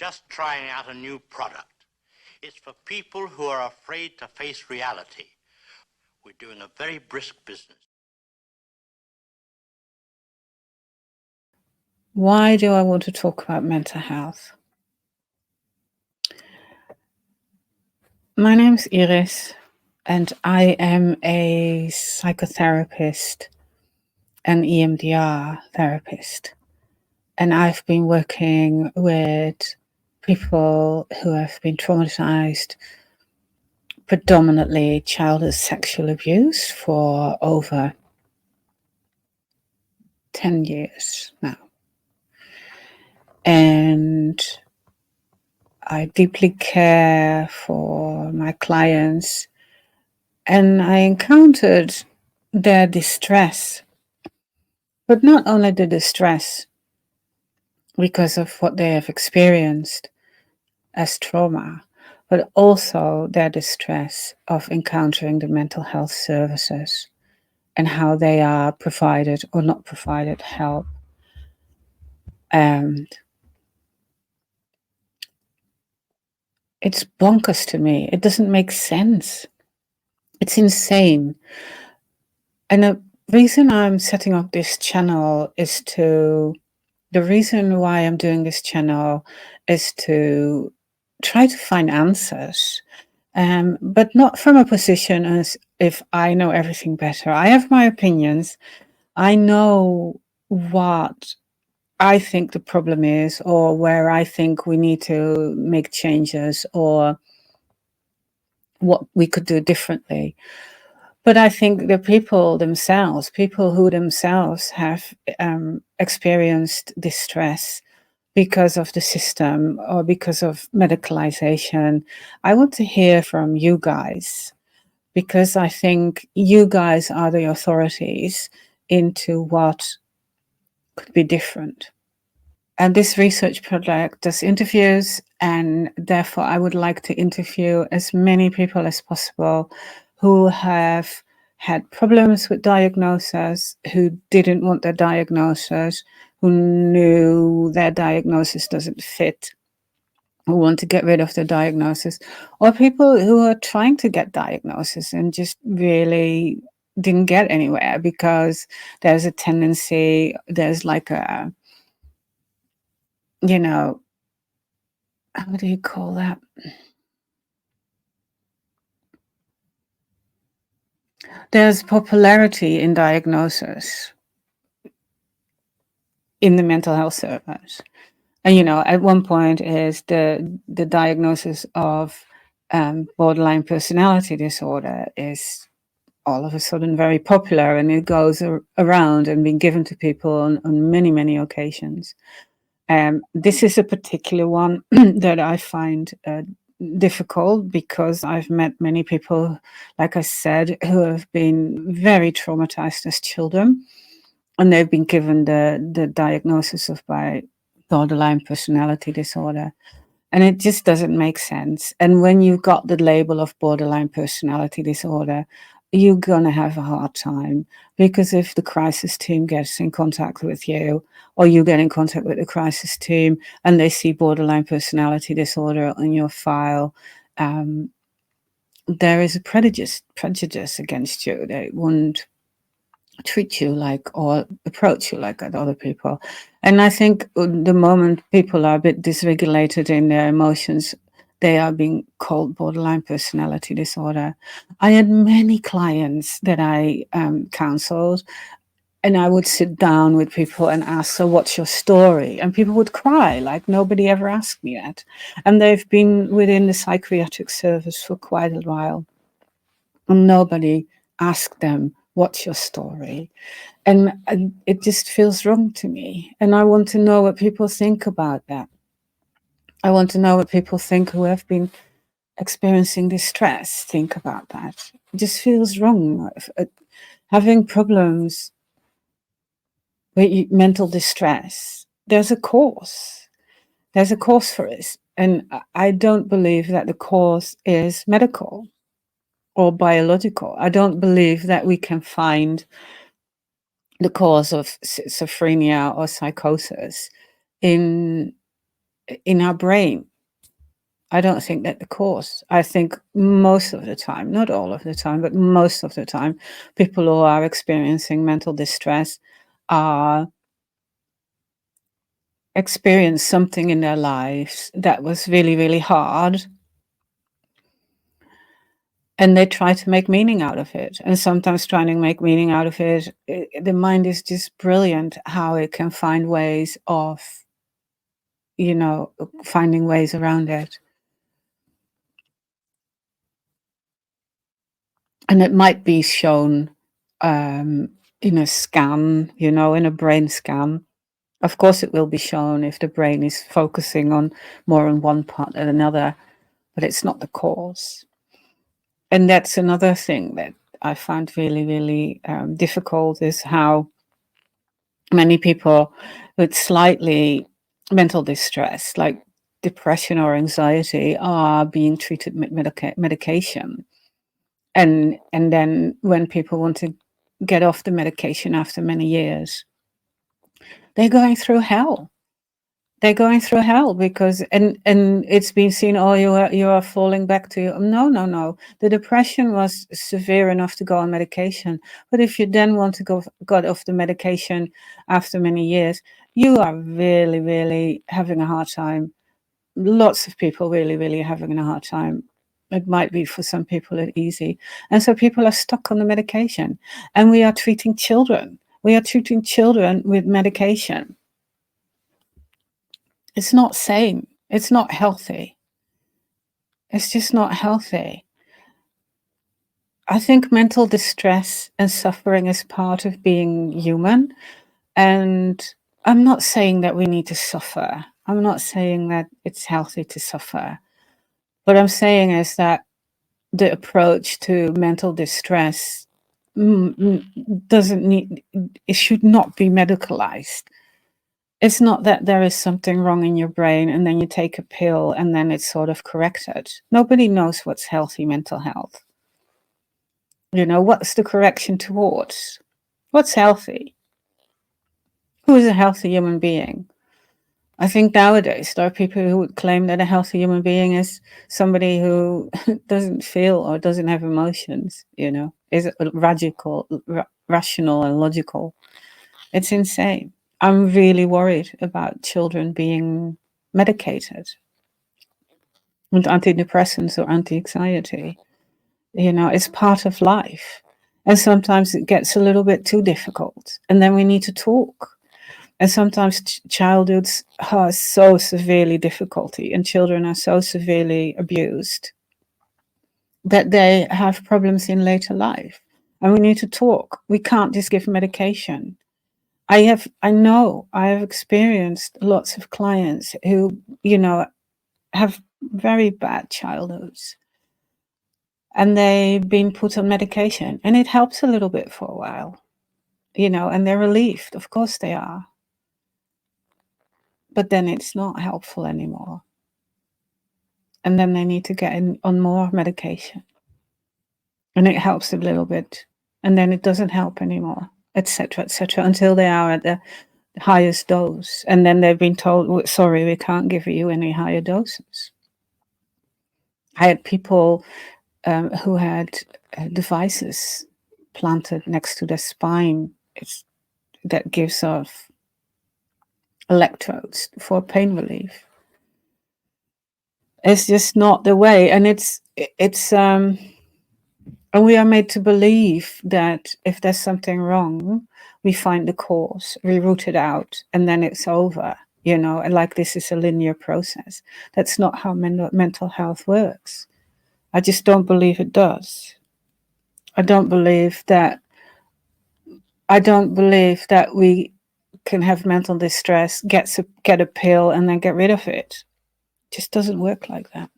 just trying out a new product. It's for people who are afraid to face reality. We're doing a very brisk business. Why do I want to talk about mental health? My name's Iris, and I am a psychotherapist and EMDR therapist. And I've been working with people who have been traumatized, predominantly childhood sexual abuse, for over 10 years now. And I deeply care for my clients, and I encountered their distress, but not only the distress because of what they have experienced as trauma, but also their distress of encountering the mental health services and how they are provided or not provided help. And it's bonkers to me. It doesn't make sense. It's insane. And the reason I'm setting up this channel is the reason why I'm doing this channel is to try to find answers, but not from a position as if I know everything better. I have my opinions. I know what I think the problem is, or where I think we need to make changes, or what we could do differently. But I think the people who themselves have experienced distress because of the system or because of medicalization, I want to hear from you guys, because I think you guys are the authorities into what could be different. And this research project does interviews, and therefore I would like to interview as many people as possible who have had problems with diagnosis, who didn't want their diagnosis, who knew their diagnosis doesn't fit, who want to get rid of the diagnosis, or people who are trying to get diagnosis and just really didn't get anywhere because there's a tendency, there's like a, how do you call that? There's popularity in diagnosis in the mental health service. And, at one point is the diagnosis of borderline personality disorder is all of a sudden very popular, and it goes around and being given to people on many, many occasions. This is a particular one that I find difficult because I've met many people, like I said, who have been very traumatized as children, and they've been given the diagnosis of borderline personality disorder. And it just doesn't make sense. And when you've got the label of borderline personality disorder, you're going to have a hard time, because if the crisis team gets in contact with you, or you get in contact with the crisis team and they see borderline personality disorder on your file, there is a prejudice against you. They won't treat you like or approach you like other people. And I think the moment people are a bit dysregulated in their emotions, they are being called borderline personality disorder. I had many clients that I counseled, and I would sit down with people and ask, so what's your story? And people would cry, like nobody ever asked me that. And they've been within the psychiatric service for quite a while, and nobody asked them, what's your story? And it just feels wrong to me. And I want to know what people think about that. I want to know what people think who have been experiencing distress think about that. It just feels wrong. Having problems with mental distress, there's a cause. There's a cause for it. And I don't believe that the cause is medical or biological. I don't believe that we can find the cause of schizophrenia or psychosis in in our brain. I don't think that the cause. I think most of the time, not all of the time, but most of the time, people who are experiencing mental distress are experience something in their lives that was really, really hard, and they try to make meaning out of it. And sometimes trying to make meaning out of it, the mind is just brilliant how it can find ways of, finding ways around it. And it might be shown in a scan, in a brain scan. Of course, it will be shown if the brain is focusing on more on one part than another, but it's not the cause. And that's another thing that I found really, really difficult, is how many people with slightly mental distress, like depression or anxiety, are being treated with medication. And then when people want to get off the medication after many years, they're going through hell. They're going through hell because and it's been seen, oh, you are falling back to no, no, no. The depression was severe enough to go on medication. But if you then want to got off the medication after many years, you are really, really having a hard time. Lots of people really, really having a hard time. It might be for some people it's easy. And so people are stuck on the medication. And we are treating children. We are treating children with medication. It's not sane. It's not healthy. It's just not healthy. I think mental distress and suffering is part of being human. And I'm not saying that we need to suffer. I'm not saying that it's healthy to suffer. What I'm saying is that the approach to mental distress it should not be medicalized. It's not that there is something wrong in your brain and then you take a pill and then it's sort of corrected. Nobody knows what's healthy mental health. What's the correction towards? What's healthy? Who is a healthy human being? I think nowadays there are people who would claim that a healthy human being is somebody who doesn't feel or doesn't have emotions, is rational and logical. It's insane. I'm really worried about children being medicated with antidepressants or anti-anxiety. It's part of life. And sometimes it gets a little bit too difficult. And then we need to talk. And sometimes childhoods are so severely difficulty and children are so severely abused that they have problems in later life. And we need to talk. We can't just give medication. I have experienced lots of clients who, have very bad childhoods and they've been put on medication and it helps a little bit for a while, and they're relieved. Of course they are. But then it's not helpful anymore. And then they need to get on more medication. And it helps a little bit. And then it doesn't help anymore, etc., until they are at the highest dose. And then they've been told, sorry, we can't give you any higher doses. I had people who had devices planted next to their spine that gives off electrodes for pain relief. It's just not the way. And and we are made to believe that if there's something wrong, we find the cause, we root it out, and then it's over, and like this is a linear process. That's not how mental health works. I just don't believe it does. I don't believe that we can have mental distress, get a pill, and then get rid of it. It just doesn't work like that.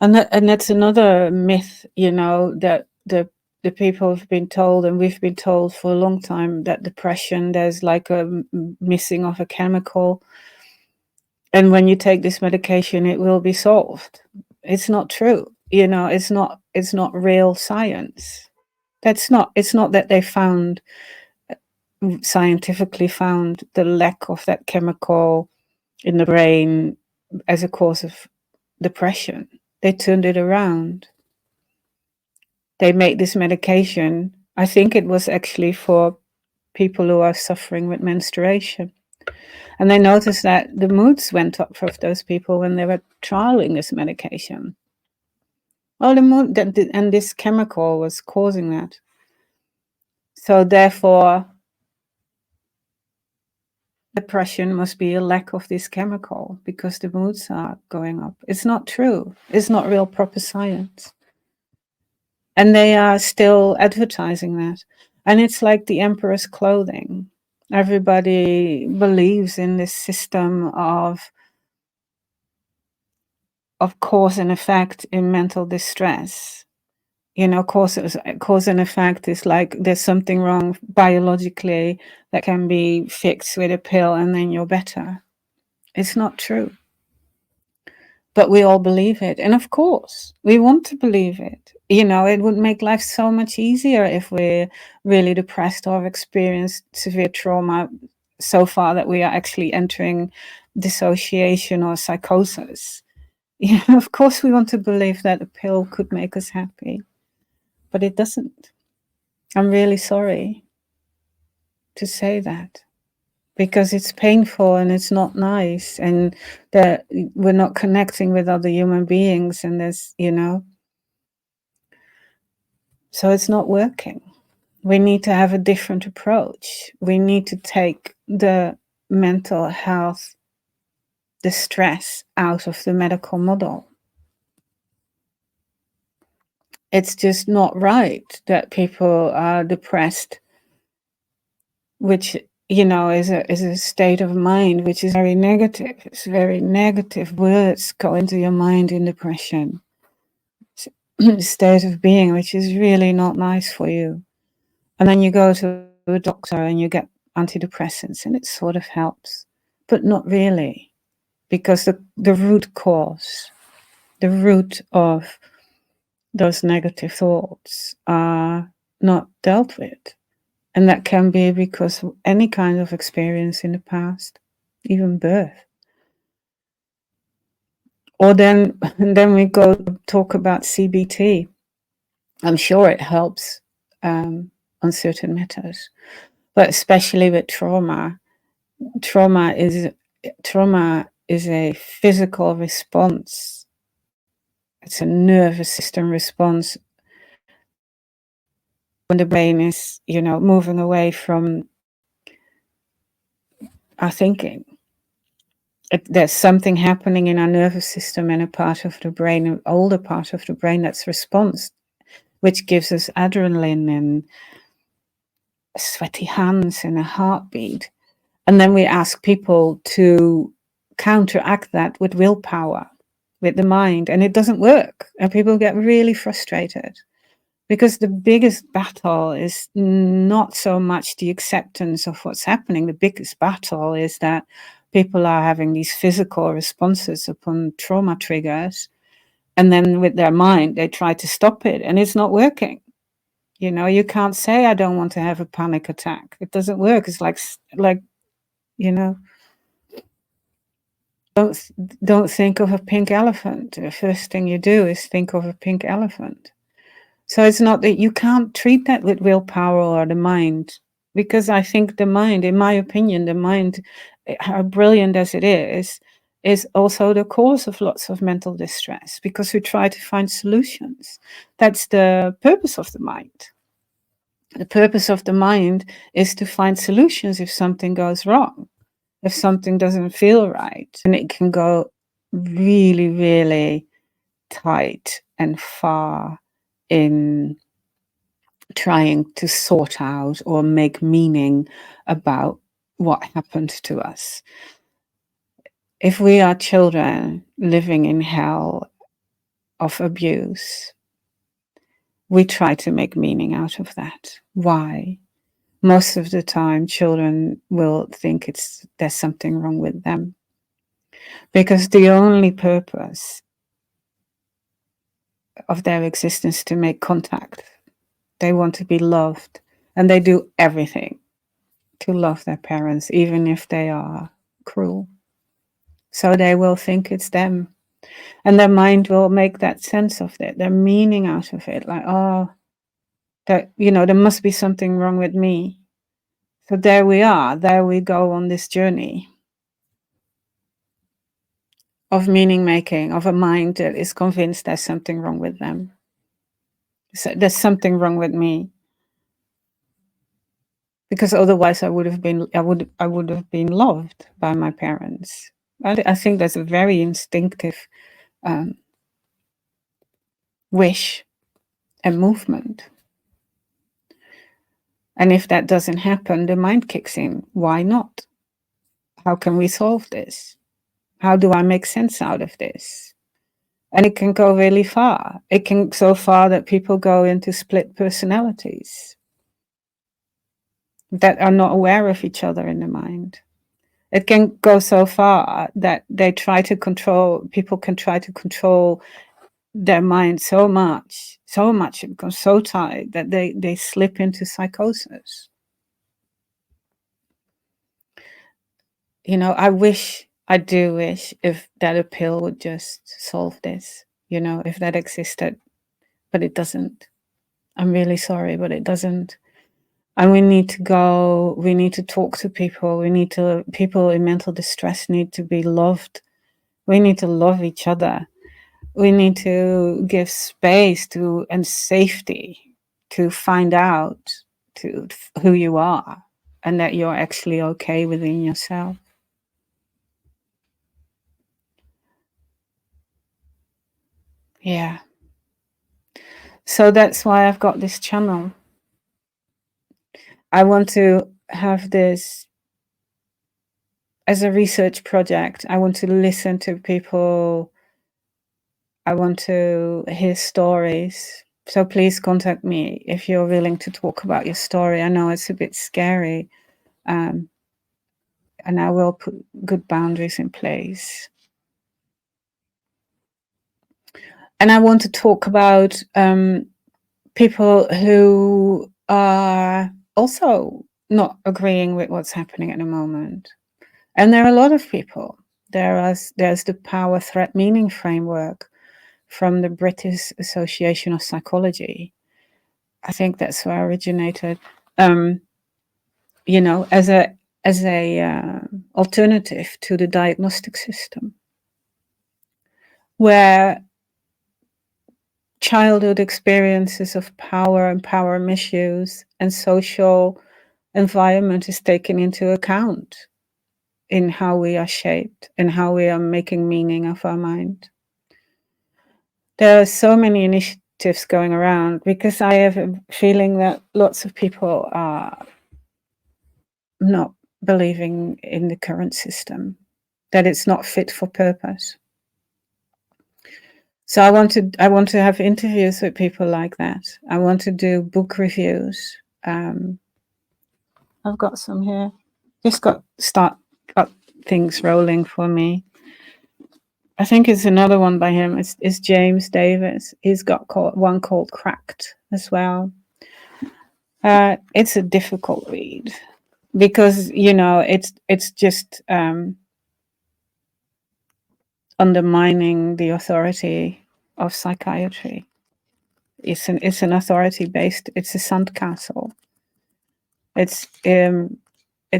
And that's another myth, that the people have been told, and we've been told for a long time, that depression, there's like a missing of a chemical. And when you take this medication, it will be solved. It's not true. It's not real science. It's not that they scientifically found the lack of that chemical in the brain as a cause of depression. They turned it around. They made this medication. I think it was actually for people who are suffering with menstruation. And they noticed that the moods went up for those people when they were trialing this medication. Well, the mood, and this chemical was causing that. So therefore, depression must be a lack of this chemical because the moods are going up. It's not true. It's not real proper science. And they are still advertising that. And it's like the emperor's clothing. Everybody believes in this system of cause and effect in mental distress. You know, cause and effect is like there's something wrong biologically that can be fixed with a pill and then you're better. It's not true. But we all believe it. And of course, we want to believe it. You know, it would make life so much easier if we're really depressed or have experienced severe trauma so far that we are actually entering dissociation or psychosis. Yeah, of course, we want to believe that a pill could make us happy, but it doesn't. I'm really sorry to say that because it's painful and it's not nice, and that we're not connecting with other human beings, and there's, you know, so it's not working. We need to have a different approach. We need to take the mental health, the stress out of the medical model. It's just not right that people are depressed, which, you know, is a state of mind which is very negative. It's very negative words go into your mind in depression. It's a state of being which is really not nice for you. And then you go to a doctor and you get antidepressants and it sort of helps, but not really, because the root cause, the root of those negative thoughts are not dealt with. And that can be because of any kind of experience in the past, even birth. Or then we go talk about CBT. I'm sure it helps on certain matters, but especially with trauma. Trauma is a physical response. It's a nervous system response when the brain is, you know, moving away from our thinking. There's something happening in our nervous system and a part of the brain, an older part of the brain that's response, which gives us adrenaline and sweaty hands and a heartbeat. And then we ask people to counteract that with willpower, with the mind, and it doesn't work. And people get really frustrated because the biggest battle is not so much the acceptance of what's happening. The biggest battle is that people are having these physical responses upon trauma triggers, and then with their mind, they try to stop it, and it's not working. You know, you can't say, I don't want to have a panic attack. It doesn't work. It's like, you know, don't think of a pink elephant. The first thing you do is think of a pink elephant. So it's not that you can't treat that with willpower or the mind, because I think the mind, in my opinion, the mind, how brilliant as it is also the cause of lots of mental distress, because we try to find solutions. That's the purpose of the mind. The purpose of the mind is to find solutions if something goes wrong, if something doesn't feel right. And it can go really, really tight and far in trying to sort out or make meaning about what happened to us. If we are children living in hell of abuse, we try to make meaning out of that. Why? Most of the time, children will think there's something wrong with them, because the only purpose of their existence is to make contact. They want to be loved, and they do everything to love their parents, even if they are cruel. So they will think it's them. And their mind will make that sense of it, their meaning out of it. Like, oh, that, there must be something wrong with me. So there we are. There we go on this journey of meaning making, of a mind that is convinced there's something wrong with them. So there's something wrong with me. Because otherwise I would have been loved by my parents. I think that's a very instinctive wish and movement. And if that doesn't happen, the mind kicks in. Why not? How can we solve this? How do I make sense out of this? And it can go really far. It can so far that people go into split personalities that are not aware of each other in the mind. It can go so far that people can try to control their mind so much, it becomes so tight that they slip into psychosis. I do wish if that a pill would just solve this, if that existed, but it doesn't. I'm really sorry, but it doesn't. And we need to talk to people. People in mental distress need to be loved. We need to love each other. We need to give space and safety to find out who you are and that you're actually okay within yourself. Yeah. So that's why I've got this channel. I want to have this as a research project. I want to listen to people. I want to hear stories. So please contact me if you're willing to talk about your story. I know it's a bit scary, and I will put good boundaries in place. And I want to talk about people who are also not agreeing with what's happening at the moment. And there are a lot of people. There's the power threat meaning framework from the British Association of Psychology. I think that's where I originated. As a alternative to the diagnostic system, where childhood experiences of power and power misuse and social environment is taken into account in how we are shaped and how we are making meaning of our mind. There are so many initiatives going around because I have a feeling that lots of people are not believing in the current system, that it's not fit for purpose. So I want to have interviews with people like that. I want to do book reviews. I've got some here. Just got things rolling for me. I think it's another one by him. It's James Davis. He's got one called Cracked as well. It's a difficult read because it's just undermining the authority of psychiatry. It's an authority based. It's a sandcastle. It's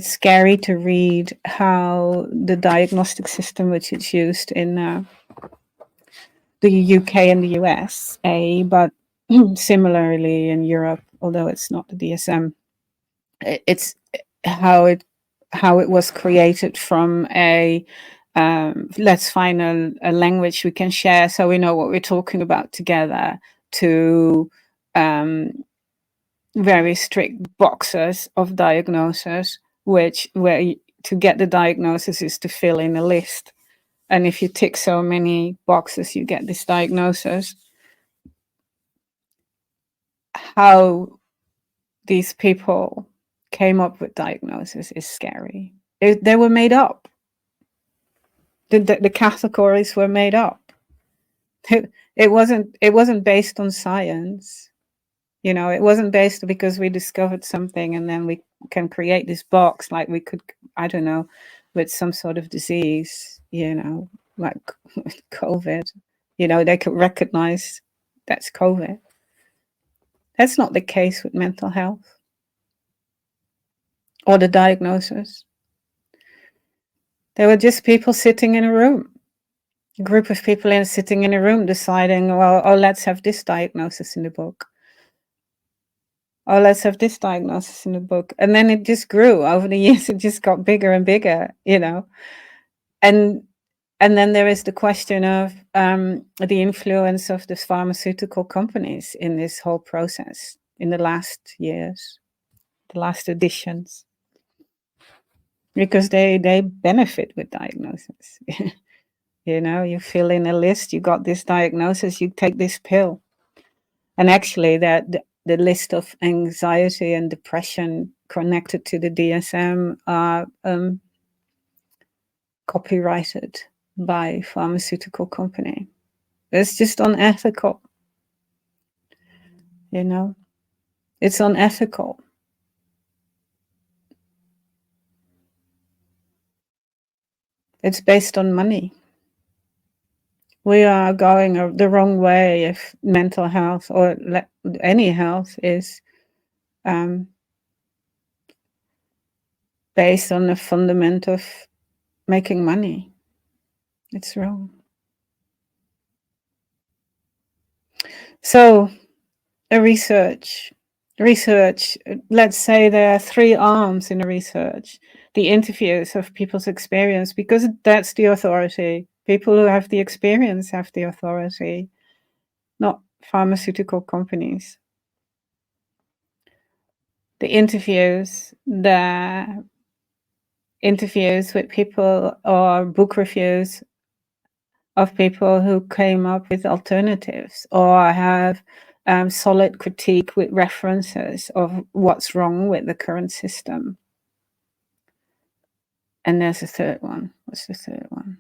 scary to read how the diagnostic system, which is used in the UK and the USA, but similarly in Europe, although it's not the DSM, it's how it was created from a let's find a language we can share so we know what we're talking about together, to very strict boxes of diagnosis, to get the diagnosis is to fill in a list. And if you tick so many boxes, you get this diagnosis. How these people came up with diagnosis is scary. They were made up. The categories were made up. It wasn't based on science. It wasn't based because we discovered something and then we can create this box, like we could, I don't know, with some sort of disease, like COVID, they could recognize that's COVID. That's not the case with mental health or the diagnosis. There were just people sitting in a room, a group of people sitting in a room deciding, well, let's have this diagnosis in the book. Oh, let's have this diagnosis in the book. And then it just grew over the years. It just got bigger and bigger, And then there is the question of the influence of the pharmaceutical companies in this whole process in the last years, the last editions, because they benefit with diagnosis. You fill in a list, you got this diagnosis, you take this pill. And actually the list of anxiety and depression connected to the DSM are copyrighted by pharmaceutical company. It's just unethical. It's unethical. It's based on money. We are going the wrong way if mental health or any health is based on the fundament of making money. It's wrong. So research, let's say there are 3 arms in a research. The interviews of people's experience, because that's the authority. People who have the experience have the authority, not pharmaceutical companies. The interviews with people, or book reviews of people who came up with alternatives or have solid critique with references of what's wrong with the current system. And there's a third one. What's the third one?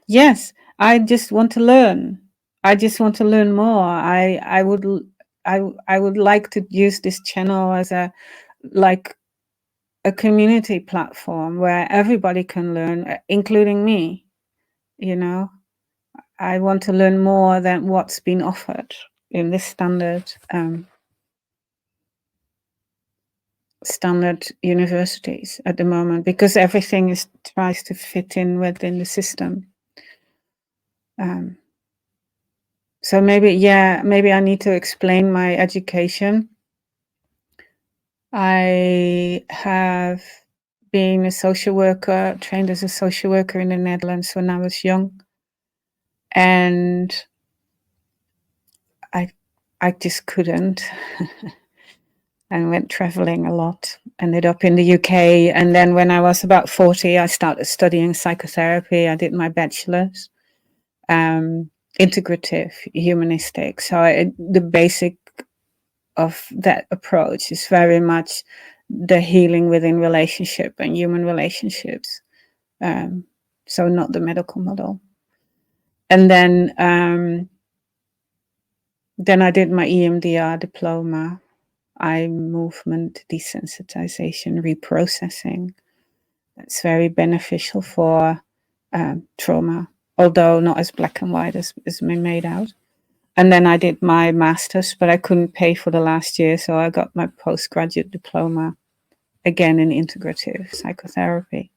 Yes, I just want to learn. I just want to learn more. I would like to use this channel as a community platform where everybody can learn, including me. I want to learn more than what's been offered in this standard universities at the moment, because everything tries to fit in within the system. So maybe I need to explain my education. I have been a social worker, trained as a social worker in the Netherlands when I was young. And I just couldn't. And went traveling a lot, ended up in the UK. And then when I was about 40, I started studying psychotherapy. I did my bachelor's, integrative, humanistic. So the basic of that approach is very much the healing within relationship and human relationships. So not the medical model. And then I did my EMDR diploma, eye movement desensitization reprocessing. That's very beneficial for trauma, although not as black and white as been made out. And then I did my master's, but I couldn't pay for the last year, so I got my postgraduate diploma, again in integrative psychotherapy.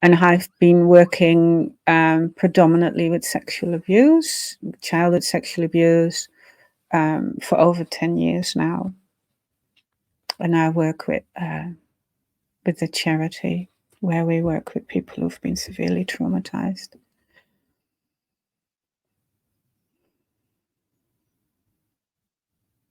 And I've been working predominantly with sexual abuse, childhood sexual abuse, for over 10 years now. And I work with the charity where we work with people who've been severely traumatized.